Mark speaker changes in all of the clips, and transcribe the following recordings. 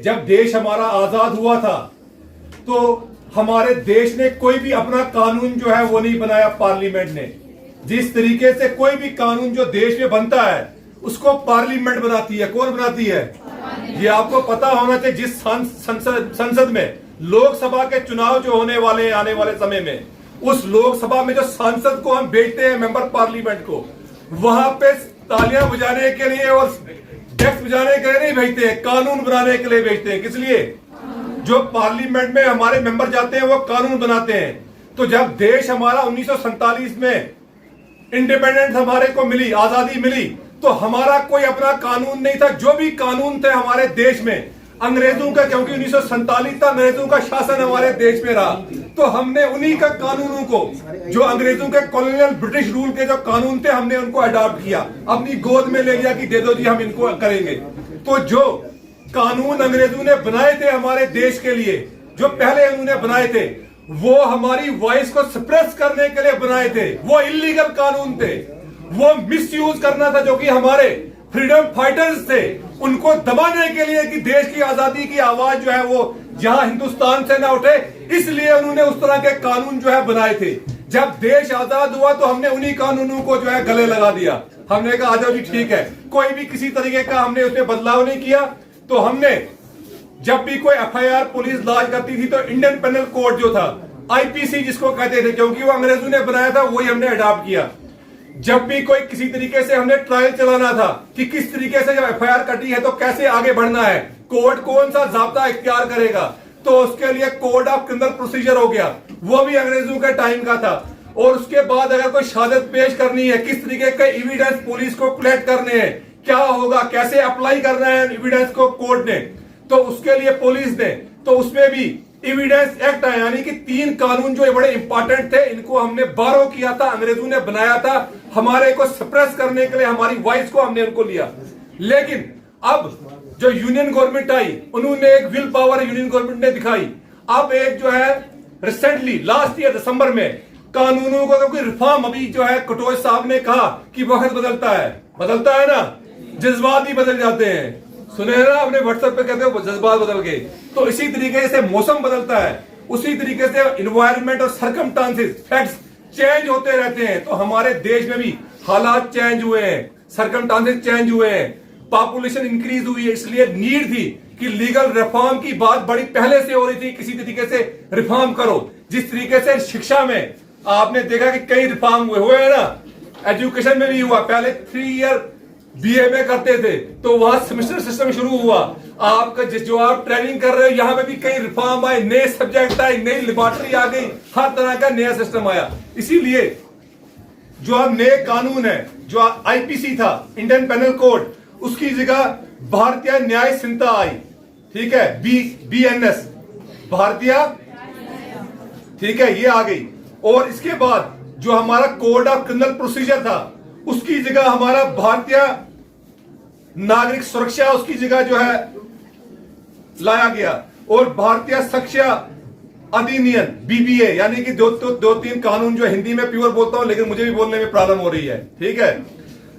Speaker 1: जब देश हमारा आजाद हुआ था तो हमारे देश ने कोई भी अपना कानून जो है वो नहीं बनाया। पार्लियामेंट ने जिस तरीके से कोई भी कानून जो देश में बनता है उसको पार्लियामेंट बनाती है। कौन बनाती है? ये आपको पता होना चाहिए। जिस संसद में लोकसभा के चुनाव जो होने वाले हैं आने वाले समय में, उस लोकसभा में जो सांसद को हम भेजते हैं, मेंबर पार्लियामेंट को, वहां पे तालियां बजाने के लिए और डेस्क बजाने के लिए नहीं भेजते हैं, कानून बनाने के लिए भेजते हैं। किस लिए? जो पार्लियामेंट में हमारे मेंबर जाते हैं वो कानून बनाते हैं। तो जब देश हमारा 1947 में इंडिपेंडेंस हमारे को मिली, आजादी मिली, तो हमारा कोई अपना कानून नहीं था। जो भी कानून थे हमारे देश में अंग्रेजों का, क्योंकि 1947 तक अंग्रेजों का शासन हमारे देश में रहा, तो हमने उन्हीं का कानूनों को, जो अंग्रेजों के कॉलोनियल ब्रिटिश रूल के जो कानून थे, हमने उनको अडॉप्ट किया, अपनी गोद में ले लिया कि दे दो जी हम इनको करेंगे। तो जो कानून अंग्रेजों ने बनाए थे हमारे देश के लिए, जो पहले उन्होंने बनाए थे, वो हमारी वॉइस को सप्रेस करने के लिए बनाए थे। वो इलीगल कानून थे, वो मिसयूज करना था जो कि हमारे फ्रीडम फाइटर्स थे, उनको दबाने के लिए कि देश की आजादी की आवाज जो है वो जहां हिंदुस्तान से ना उठे, इसलिए उन्होंने उस तरह के कानून जो है बनाए थे। जब देश आजाद हुआ तो हमने उन्हीं कानूनों को जो है गले लगा दिया। हमने कहा आ जाओ जी ठीक है, कोई भी किसी तरीके का हमने उसमें बदलाव नहीं किया। तो हमने जब भी कोई एफआईआर पुलिस लॉन्च करती थी तो इंडियन पेनल कोड जो था, आईपीसी जिसको कहते थे, क्योंकि वो अंग्रेजों ने बनाया था, वही हमने अडॉप्ट किया। जब भी कोई किसी तरीके से हमने ट्रायल चलाना था कि किस तरीके से जब एफआईआर कटी है तो कैसे आगे बढ़ना है, कोर्ट कौन सा जाब्ता इख्तियार करेगा, तो उसके लिए कोड ऑफ क्रिमिनल प्रोसीजर हो गया, वो भी अंग्रेजों के टाइम का था। और उसके बाद अगर कोई शहादत पेश करनी है, किस तरीके के एविडेंस पुलिस को कलेक्ट करने हैं, क्या होगा, कैसे अप्लाई करना है एविडेंस को कोर्ट ने, तो उसके लिए पुलिस ने, तो उसमें भी एविडेंस एक्ट है, यानी कि 3 कानून जो बड़े इंपॉर्टेंट थे, इनको हमने बारो किया था, अंग्रेजों ने बनाया था हमारे को सप्रेस करने के लिए, हमारी वॉइस को हमने उनको लिया। लेकिन अब जो यूनियन गवर्नमेंट आई, उन्होंने एक विल पावर यूनियन गवर्नमेंट ने दिखाई। अब एक जो है रिसेंटली लास्ट ईयर दिसंबर में कानूनों को क्योंकि रिफॉर्म, अभी जो है कटोच साहब ने कहा कि वक्त बदलता है ना, जज्बात ही बदल जाते हैं। सुने ना आपने व्हाट्सएप पे कहते हो जज्बात बदल गए, तो इसी तरीके से मौसम बदलता है, उसी तरीके से इन्वायरमेंट और सर्कमस्टांसेस फैक्ट्स चेंज होते रहते हैं। तो हमारे देश में भी हालात चेंज हुए हैं, सर्कमस्टांसेस चेंज हुए हैं, पॉपुलेशन इंक्रीज हुई है, इसलिए नीड थी कि लीगल रिफॉर्म की बात बड़ी पहले से हो रही थी, किसी तरीके से रिफॉर्म करो। जिस तरीके से शिक्षा में आपने देखा कि कई रिफॉर्म हुए हैं ना, एजुकेशन में भी हुआ। पहले 3 ईयर बीए में करते थे, तो वहां सेमेस्टर सिस्टम शुरू हुआ। आपका जो आप ट्रेनिंग कर रहे हो, यहां पे भी कई रिफॉर्म आए, नए सब्जेक्ट आए, नई लेबोरेटरी आ गई, हर तरह का नया सिस्टम आया। इसीलिए जो अब नए कानून है, जो आईपीसी था, इंडियन पेनल कोड, उसकी जगह भारतीय न्याय संहिता आई, ठीक है, बीएनएस, भारतीय, ठीक है, ये आ गई। और इसके बाद जो हमारा कोड ऑफ क्रिमिनल प्रोसीजर था, उसकी जगह हमारा भारतीय नागरिक सुरक्षा, उसकी जगह जो है लाया गया। और भारतीय शिक्षा अधिनियम बीबीए, यानी कि दो तीन कानून जो हिंदी में प्योर बोलता हूं, लेकिन मुझे भी बोलने में प्रॉब्लम हो रही है, ठीक है।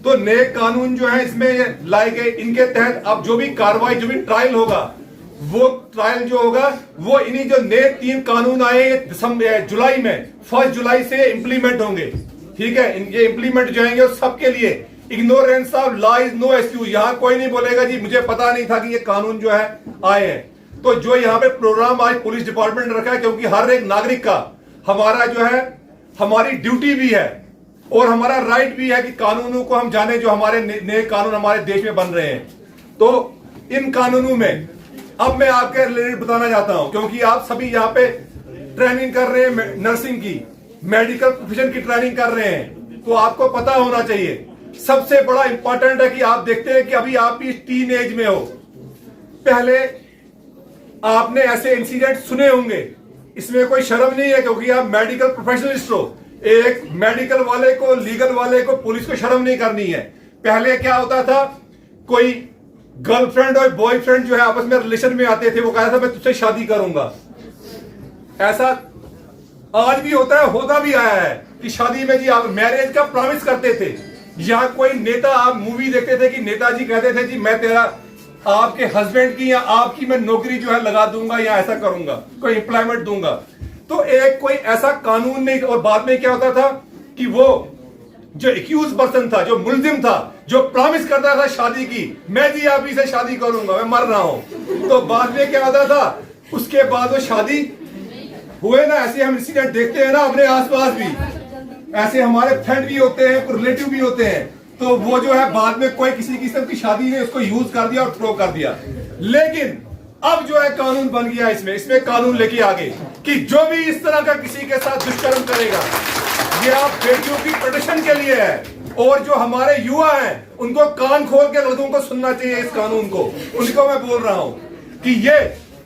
Speaker 1: तो नए कानून जो है इसमें लाए गए। इनके तहत अब जो भी कार्रवाई, जो भी ट्रायल होगा, वो ट्रायल जो होगा वो इन्हीं जो नए 3 कानून आए जुलाई में, 1 जुलाई से इंप्लीमेंट होंगे, ठीक है। ये इंप्लीमेंट जो होंगे सबके लिए ignorance of law is no excuse. यहां कोई नहीं बोलेगा जी मुझे पता नहीं था कि ये कानून जो है आए हैं। तो जो यहाँ पे प्रोग्राम आज पुलिस डिपार्टमेंट ने रखा है, क्योंकि हर एक नागरिक का हमारा जो है, हमारी ड्यूटी भी है और हमारा राइट भी है कि कानूनों को हम जाने, जो हमारे नए कानून हमारे देश में बन रहे हैं। तो इन कानूनों में अब मैं आपके रिलेटेड बताना चाहता हूं, क्योंकि आप सभी यहाँ पे ट्रेनिंग कर रहे हैं, नर्सिंग की, मेडिकल प्रोफेशन की ट्रेनिंग कर रहे हैं, तो आपको पता होना चाहिए। सबसे बड़ा इंपॉर्टेंट है कि आप देखते हैं कि अभी आप भी टीन एज में हो, पहले आपने ऐसे इंसिडेंट सुने होंगे, इसमें कोई शर्म नहीं है, क्योंकि आप मेडिकल प्रोफेशनलिस्ट हो। एक मेडिकल वाले को, लीगल वाले को, पुलिस को शर्म नहीं करनी है। पहले क्या होता था, कोई गर्लफ्रेंड और बॉयफ्रेंड जो है आपस में रिलेशन में आते थे, वो कहता था मैं तुझसे शादी करूंगा। ऐसा आज भी होता है, होता भी आया है कि शादी में जी आप मैरिज का प्रॉमिस करते थे। या कोई नेता, आप मूवी देखते थे कि नेताजी कहते थे जी मैं तेरा आपके हस्बैंड की या आपकी मैं नौकरी जो है लगा दूंगा या ऐसा करूंगा, कोई एम्प्लॉयमेंट दूंगा। तो एक कोई ऐसा कानून नहीं। और बाद में क्या होता था कि वो जो एक्यूज पर्सन था, जो मुलजिम था, जो प्रॉमिस करता था शादी की, मैं जी आप ही से शादी करूंगा, मैं मर रहा हूं, तो बाद में क्या होता था, उसके बाद वो शादी हुए ना। ऐसे हम इंसिडेंट देखते हैं ना अपने आसपास भी, ऐसे हमारे फ्रेंड भी होते हैं, रिलेटिव भी होते हैं, तो वो जो है बाद में कोई किसी किस्म की शादी ने उसको यूज कर दिया और थ्रो कर दिया। लेकिन अब जो है कानून बन गया, इसमें कानून लेके आगे कि जो भी इस तरह का किसी के साथ दुष्कर्म करेगा, ये आप बेटियों की प्रोटेक्शन के लिए है। और जो हमारे युवा हैं उनको कान खोल के लोगों को सुनना चाहिए इस कानून को। उनको मैं बोल रहा हूं कि ये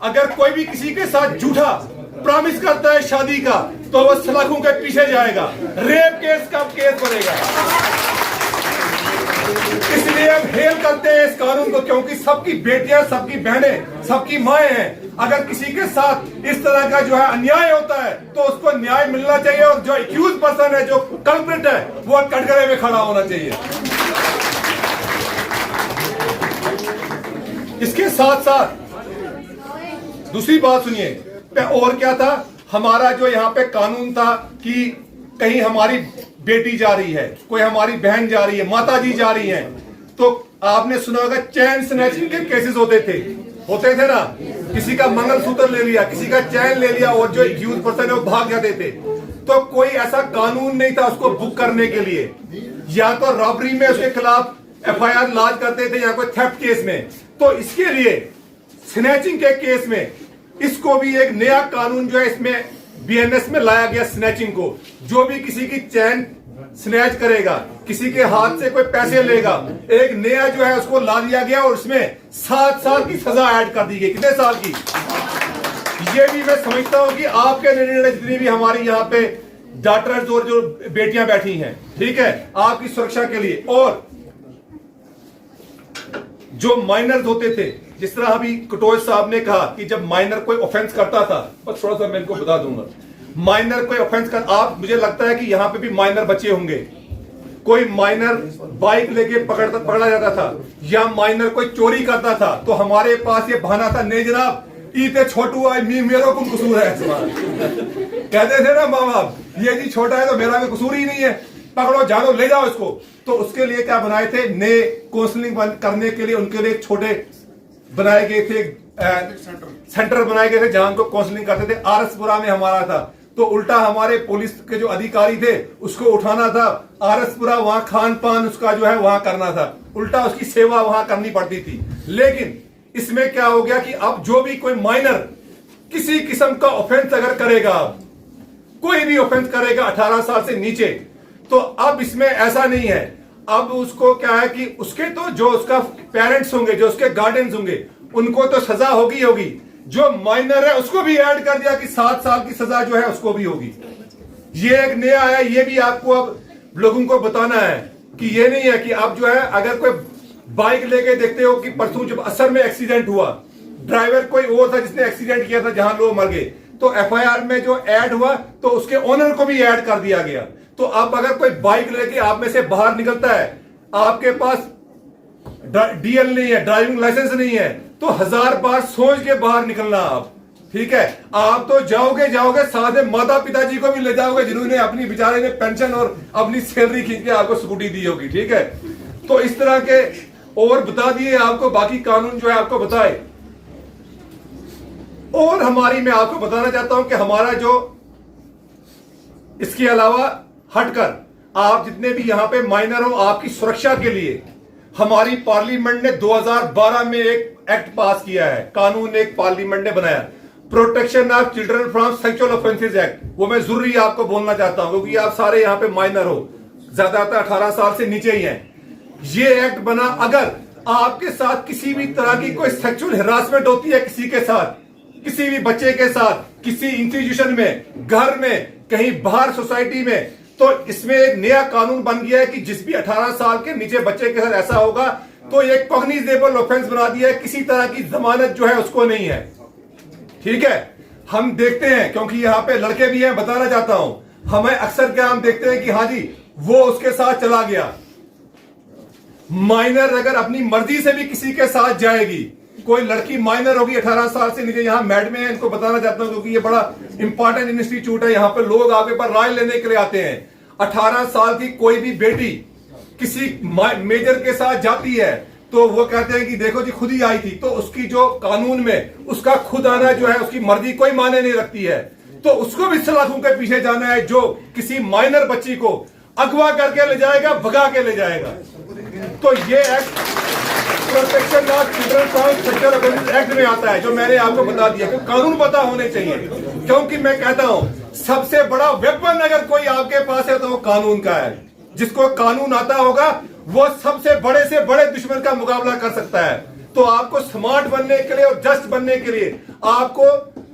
Speaker 1: अगर कोई भी किसी के साथ झूठा प्रॉमिस करता है शादी का, तो वो सलाखों के पीछे जाएगा, रेप केस का केस बनेगा। इसलिए हम हेल करते हैं इस कानून को, क्योंकि सबकी बेटियां, सबकी बहनें, सबकी माएं हैं। अगर किसी के साथ इस तरह का जो है अन्याय होता है तो उसको न्याय मिलना चाहिए, और जो एक्यूज पर्सन है, जो कल्प्रिट है, वो कटघरे में खड़ा होना चाहिए। इसके साथ साथ दूसरी बात सुनिए, और क्या था, हमारा जो यहाँ पे कानून था कि कहीं हमारी बेटी जा रही है, कोई हमारी बहन जा रही है, माता जी जा रही हैं, तो आपने सुना होगा चैन स्नैचिंग के केसेस होते थे ना। किसी का मंगलसूत्र ले लिया, किसी का चैन ले लिया, और जो एक्यूज पर्सन है वो भाग जाते थे। तो कोई ऐसा कानून नहीं था उसको बुक करने के लिए। या तो रॉबरी में उसके खिलाफ FIR लॉन्च करते थे, या कोई थेफ्ट केस में। तो इसके लिए स्नैचिंग के केस में इसको भी एक नया कानून जो है इसमें BNS में लाया गया। स्नैचिंग को, जो भी किसी की चैन स्नैच करेगा, किसी के हाथ से कोई पैसे लेगा, एक नया जो है उसको ला दिया गया, और उसमें 7 साल की सजा ऐड कर दी गई। कितने साल की? ये भी मैं समझता हूं कि आपके निर्णय, जितनी भी हमारी यहाँ पे डॉक्टर्स और जो बेटियां बैठी हैं, ठीक है, आपकी सुरक्षा के लिए। और जो माइनर्स होते थे, जिस तरह अभी कटोच साहब ने कहा कि जब माइनर कोई ऑफेंस करता था, और थोड़ा सा मैं इनको बता दूंगा, माइनर कोई ऑफेंस कर, आप, मुझे लगता है कि यहां पे भी माइनर बच्चे होंगे। कोई माइनर बाइक लेके पकड़ा जाता था, या माइनर कोई चोरी करता था, तो हमारे पास ये बहाना था, नहीं जनाब, इते छोटू है, मेरो को कसूर है। कहते थे ना माँ बाप, ये जी छोटा है तो मेरा भी कसूर ही नहीं है, पकड़ो, जानो, ले जाओ इसको। तो उसके लिए क्या बनाए थे, नए काउंसलिंग करने के लिए उनके लिए छोटे बनाए गए थे, सेंटर बनाए गए थे जहां उनको काउंसलिंग करते थे। आरएसपुरा में हमारा था, तो उल्टा हमारे पुलिस के जो अधिकारी थे उसको उठाना था आरएसपुरा, वहां खान पान उसका जो है वहां करना था, उल्टा उसकी सेवा वहां करनी पड़ती थी। लेकिन इसमें क्या हो गया कि अब जो भी कोई माइनर किसी किस्म का ऑफेंस अगर करेगा, कोई भी ऑफेंस करेगा 18 साल से नीचे, तो अब इसमें ऐसा नहीं है। अब उसको क्या है कि उसके तो जो उसका पेरेंट्स होंगे, जो उसके गार्डियंस होंगे, उनको तो सजा होगी। जो माइनर है उसको भी ऐड कर दिया कि 7 साल की सजा जो है उसको भी होगी। ये एक नया है, ये भी आपको अब लोगों को बताना है कि ये नहीं है कि आप जो है अगर कोई बाइक लेके देखते हो कि परसों जब असर में एक्सीडेंट हुआ, ड्राइवर कोई और था जिसने एक्सीडेंट किया था जहां लोग मर गए, तो FIR में जो ऐड हुआ तो उसके ओनर को भी ऐड कर दिया गया। तो अब अगर कोई बाइक लेके आप में से बाहर निकलता है, आपके पास DL नहीं है, ड्राइविंग लाइसेंस नहीं है, तो 1000 बार सोच के बाहर निकलना आप, ठीक है। आप तो जाओगे साथ में माता पिताजी को भी ले जाओगे, जिन्होंने अपनी बेचारे ने पेंशन और अपनी सैलरी खींच के आपको स्कूटी दी होगी, ठीक है। तो इस तरह के और बता दिए आपको, बाकी कानून जो है आपको बताए। और हमारी, मैं आपको बताना चाहता हूं कि हमारा जो इसके अलावा हटकर आप जितने भी यहां पे माइनर हो, आपकी सुरक्षा के लिए हमारी पार्लियामेंट ने 2012 में एक एक्ट पास किया है, कानून एक पार्लियामेंट ने बनाया, protection of children from sexual offences act. वो मैं जरूरी आपको बोलना चाहता हूं क्योंकि आप सारे यहां पे माइनर हो, ज्यादातर 18 साल से नीचे ही हैं। ये एक्ट बना, अगर आपके साथ किसी भी तरह की कोई सेक्सुअल हिरासमेंट होती है, किसी के साथ, किसी भी बच्चे के साथ, किसी इंस्टीट्यूशन में, घर में, कहीं बाहर सोसाइटी में, तो इसमें एक नया कानून बन गया है कि जिस भी 18 साल के नीचे बच्चे के साथ ऐसा होगा तो एक कॉग्निजेबल ऑफेंस बना दिया है, किसी तरह की जमानत जो है उसको नहीं है, ठीक है। हम देखते हैं, क्योंकि यहाँ पे लड़के भी हैं, बताना चाहता हूं, हमें अक्सर क्या हम देखते हैं कि हाँ जी वो उसके साथ चला गया, माइनर अगर अपनी मर्जी से भी किसी के साथ जाएगी, कोई लड़की माइनर होगी 18 साल से नीचे, यहाँ मैड में है, इनको बताना चाहता हूं क्योंकि ये बड़ा इंपॉर्टेंट इंस्टीट्यूट है, यहाँ पे लोग आपके पर राय लेने के लिए आते हैं। 18 साल की कोई भी बेटी किसी मेजर के साथ जाती है तो वो कहते हैं कि देखो जी खुद ही आई थी, तो उसकी जो कानून में उसका खुद आना जो है उसकी मर्जी कोई मायने नहीं रखती है। तो उसको भी सलाखों के पीछे जाना है जो किसी माइनर बच्ची को अगवा करके ले जाएगा, भगा के ले जाएगा। तो ये act protection of children from sexual abuse act में आता है, जो मैंने आपको बता दिया कि कानून पता होने चाहिए। क्योंकि मैं कहता हूं सबसे बड़ा वेपन अगर कोई आपके पास है तो वो कानून का है। जिसको कानून आता होगा वो सबसे बड़े से बड़े दुश्मन का मुकाबला कर सकता है। तो आपको स्मार्ट बनने के लिए और जस्ट बनने के लिए आपको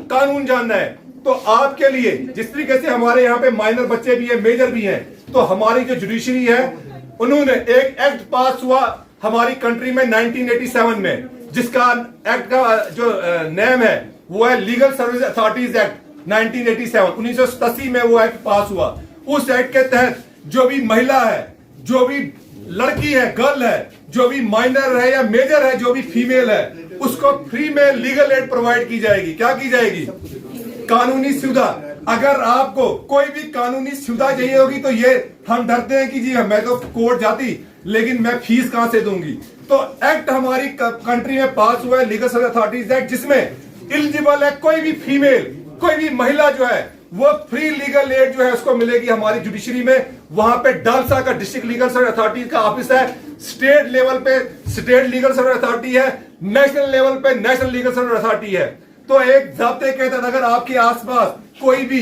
Speaker 1: कानून जानना है। तो आपके लिए जिस तरीके से हमारे यहाँ पे माइनर बच्चे भी हैं, मेजर भी हैं, तो हमारी जो जुडिशरी है उन्होंने एक एक्ट पास हुआ हमारी कंट्री में 1987 में, जिसका एक्ट का जो नेम है वो है लीगल सर्विस अथॉरिटीज एक्ट 1987। 1987 में वो एक्ट पास हुआ। उस एक्ट के तहत जो भी महिला है, जो भी लड़की है, गर्ल है, जो भी माइनर है या मेजर है, जो भी फीमेल है, उसको फ्री में लीगल एड प्रोवाइड की जाएगी। क्या की जाएगी? कानूनी सुविधा। अगर आपको कोई भी कानूनी सुविधा चाहिए होगी तो ये हम डरते हैं कि जी मैं तो कोर्ट जाती लेकिन मैं फीस कहां से दूंगी। तो एक्ट हमारी कंट्री में पास हुआ है लीगल सर्विस अथॉरिटीज एक्ट, जिसमें एलिजिबल है कोई भी फीमेल, कोई भी महिला जो है वो फ्री लीगल एड जो है उसको मिलेगी हमारी जुडिशरी में। वहां पे डालसा का डिस्ट्रिक्ट लीगल सर्विस अथॉरिटी का ऑफिस है, स्टेट लेवल पे स्टेट लीगल सर्विस अथॉरिटी है, नेशनल लेवल पे नेशनल लीगल सर्विस अथॉरिटी है। तो एक ज़ाब्ते के तहत अगर आपके आसपास कोई भी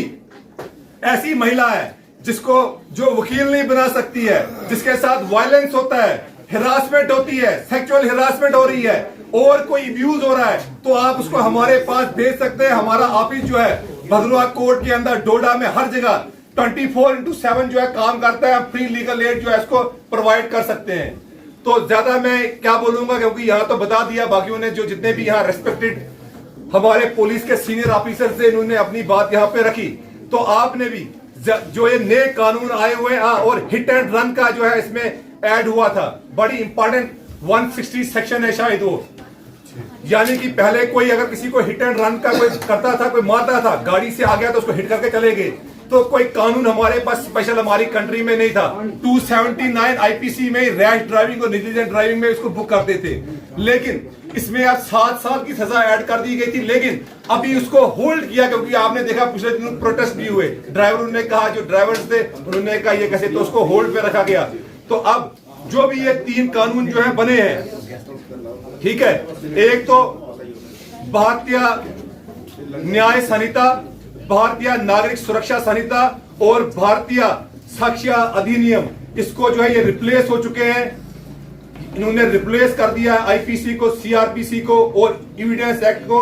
Speaker 1: ऐसी महिला है जिसको जो वकील नहीं बना सकती है, जिसके साथ वायलेंस होता है, हिरासमेंट होती है, सेक्सुअल हिरासमेंट हो रही है और कोई अब्यूज हो रहा है, तो आप उसको हमारे पास भेज सकते हैं। हमारा ऑफिस जो है भदरवा कोर्ट के अंदर डोडा में हर जगह 24/7 जो है काम करता है। फ्री लीगल एड जो है इसको प्रोवाइड कर सकते हैं। तो ज्यादा मैं क्या बोलूंगा क्योंकि यहाँ तो बता दिया, बाकियों ने जो जितने भी यहाँ रेस्पेक्टेड हमारे पुलिस के सीनियर ऑफिसर से इन्होंने अपनी बात यहाँ पे रखी। तो आपने भी जो ये नए कानून आए हुए हैं और हिट एंड रन का जो है इसमें ऐड हुआ था, बड़ी इंपॉर्टेंट 160 सेक्शन है शायद वो, यानी कि पहले कोई अगर किसी को हिट एंड रन का कोई करता था, कोई मारता था, गाड़ी से आ गया तो उसको हिट करके चले गए, तो कोई कानून हमारे पास स्पेशल हमारी कंट्री में नहीं था। 279 आईपीसी में रैश ड्राइविंग और नेग्लिजेंट ड्राइविंग में इसको बुक करते थे, लेकिन इसमें आज 7 साल की सजा ऐड कर दी गई थी। लेकिन अभी उसको होल्ड किया क्योंकि आपने देखा पिछले दिनों प्रोटेस्ट भी हुए, ड्राइवरों ने कहा, जो ड्राइवर्स थे उन्होंने कहा ये कैसे, तो उसको होल्ड पे रखा गया। तो अब जो भी ये 3 कानून जो है बने हैं, ठीक है, एक तो भारतीय न्याय संहिता, भारतीय नागरिक सुरक्षा संहिता और भारतीय साक्ष्य अधिनियम, इसको जो है ये रिप्लेस हो चुके हैं। इन्होंने रिप्लेस कर दिया आईपीसी को, सीआरपीसी को और एविडेंस एक्ट को,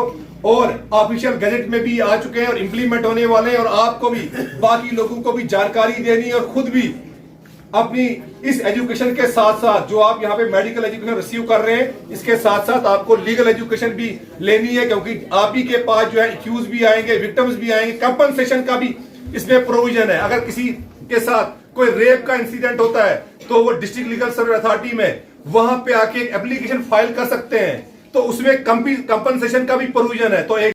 Speaker 1: और ऑफिशियल गजेट में भी आ चुके हैं और इंप्लीमेंट होने वाले हैं। और आपको भी, बाकी लोगों को भी जानकारी देनी है और खुद भी अपनी इस एजुकेशन के साथ साथ जो आप यहाँ पे मेडिकल एजुकेशन रिसीव कर रहे हैं, इसके साथ साथ आपको लीगल एजुकेशन भी लेनी है, क्योंकि आप ही के पास जो है एक्यूज भी आएंगे, विक्टिम्स भी आएंगे। कंपनसेशन का भी इसमें प्रोविजन है। अगर किसी के साथ कोई रेप का इंसिडेंट होता है तो वो डिस्ट्रिक्ट लीगल सर्विस अथॉरिटी में वहां पे आके एप्लीकेशन फाइल कर सकते हैं, तो उसमें कंपनसेशन का भी प्रोविजन है। तो एक